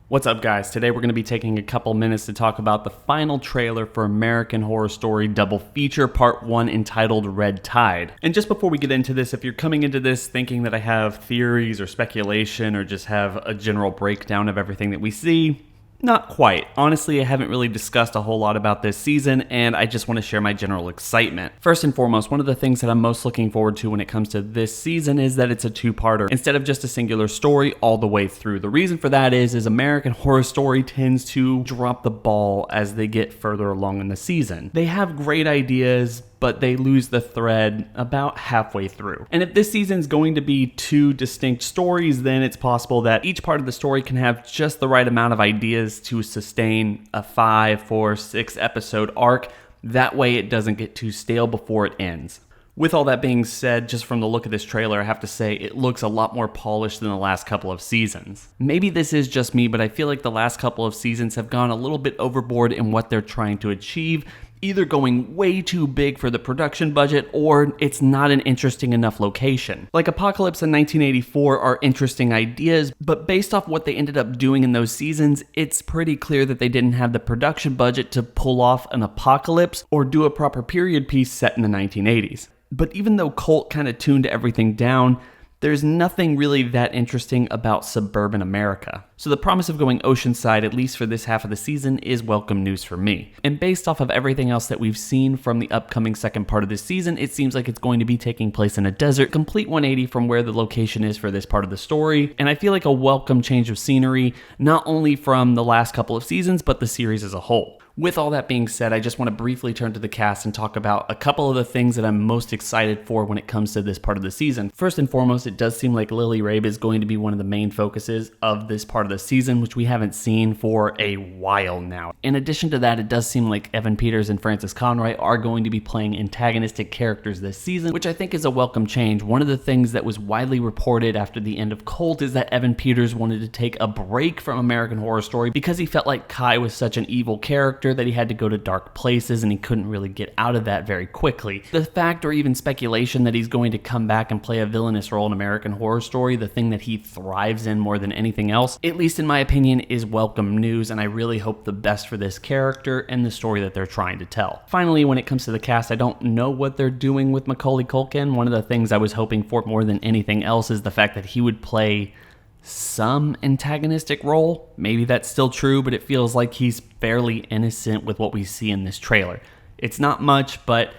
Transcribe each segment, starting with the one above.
What's up, guys? Today we're going to be taking a couple minutes to talk about the final trailer for American Horror Story Double Feature Part 1 entitled Red Tide. And just before we get into this, if you're coming into this thinking that I have theories or speculation or just have a general breakdown of everything that we see, not quite. Honestly, I haven't really discussed a whole lot about this season, and I just want to share my general excitement. First and foremost, one of the things that I'm most looking forward to when it comes to this season is that it's a two-parter instead of just a singular story all the way through. The reason for that is American Horror Story tends to drop the ball as they get further along in the season. They have great ideas, but they lose the thread about halfway through. And if this season's going to be two distinct stories, then it's possible that each part of the story can have just the right amount of ideas to sustain a 5, 4, 6 episode arc. That way it doesn't get too stale before it ends. With all that being said, just from the look of this trailer, I have to say it looks a lot more polished than the last couple of seasons. Maybe this is just me, but I feel like the last couple of seasons have gone a little bit overboard in what they're trying to achieve, either going way too big for the production budget or it's not an interesting enough location. Like Apocalypse and 1984 are interesting ideas, but based off what they ended up doing in those seasons, it's pretty clear that they didn't have the production budget to pull off an apocalypse or do a proper period piece set in the 1980s. But even though Cult kind of tuned everything down, there's nothing really that interesting about suburban America. So the promise of going oceanside, at least for this half of the season, is welcome news for me. And based off of everything else that we've seen from the upcoming second part of this season, it seems like it's going to be taking place in a desert, complete 180 from where the location is for this part of the story. And I feel like a welcome change of scenery, not only from the last couple of seasons, but the series as a whole. With all that being said, I just want to briefly turn to the cast and talk about a couple of the things that I'm most excited for when it comes to this part of the season. First and foremost, it does seem like Lily Rabe is going to be one of the main focuses of this part of the season, which we haven't seen for a while now. In addition to that, it does seem like Evan Peters and Frances Conroy are going to be playing antagonistic characters this season, which I think is a welcome change. One of the things that was widely reported after the end of Cult is that Evan Peters wanted to take a break from American Horror Story because he felt like Kai was such an evil character that he had to go to dark places and he couldn't really get out of that very quickly. The fact or even speculation that he's going to come back and play a villainous role in American Horror Story, the thing that he thrives in more than anything else, at least in my opinion, is welcome news, and I really hope the best for this character and the story that they're trying to tell. Finally, when it comes to the cast, I don't know what they're doing with Macaulay Culkin. One of the things I was hoping for more than anything else is the fact that he would play some antagonistic role. Maybe that's still true, but it feels like he's fairly innocent with what we see in this trailer. It's not much, but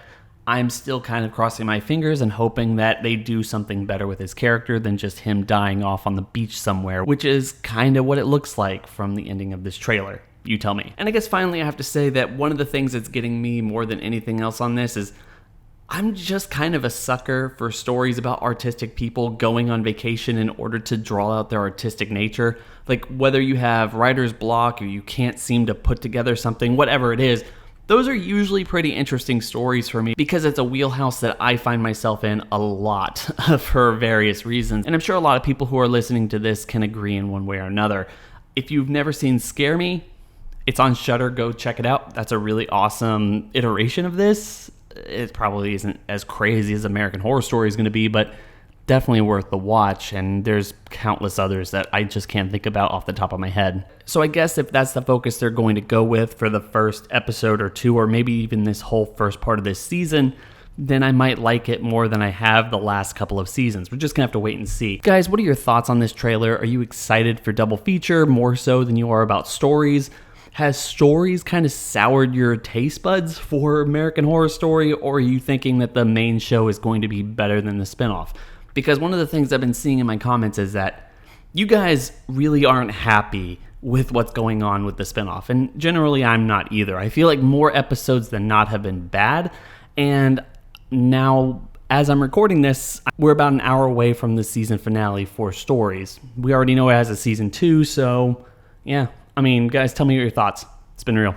I'm still kind of crossing my fingers and hoping that they do something better with his character than just him dying off on the beach somewhere, which is kind of what it looks like from the ending of this trailer. You tell me. And I guess finally I have to say that one of the things that's getting me more than anything else on this is I'm just kind of a sucker for stories about artistic people going on vacation in order to draw out their artistic nature. Like whether you have writer's block or you can't seem to put together something, whatever it is, those are usually pretty interesting stories for me because it's a wheelhouse that I find myself in a lot for various reasons. And I'm sure a lot of people who are listening to this can agree in one way or another. If you've never seen Scare Me, it's on Shudder. Go check it out. That's a really awesome iteration of this. It probably isn't as crazy as American Horror Story is going to be, but definitely worth the watch, and there's countless others that I just can't think about off the top of my head. So I guess if that's the focus they're going to go with for the first episode or two, or maybe even this whole first part of this season, then I might like it more than I have the last couple of seasons. We're just gonna have to wait and see. Guys, what are your thoughts on this trailer? Are you excited for Double Feature more so than you are about stories? Has stories kind of soured your taste buds for American Horror Story, or are you thinking that the main show is going to be better than the spinoff? Because one of the things I've been seeing in my comments is that you guys really aren't happy with what's going on with the spinoff, and generally I'm not either. I feel like more episodes than not have been bad, and now as I'm recording this, we're about an hour away from the season finale for Stories. We already know it has a season 2, so yeah. I mean, guys, tell me your thoughts. It's been real.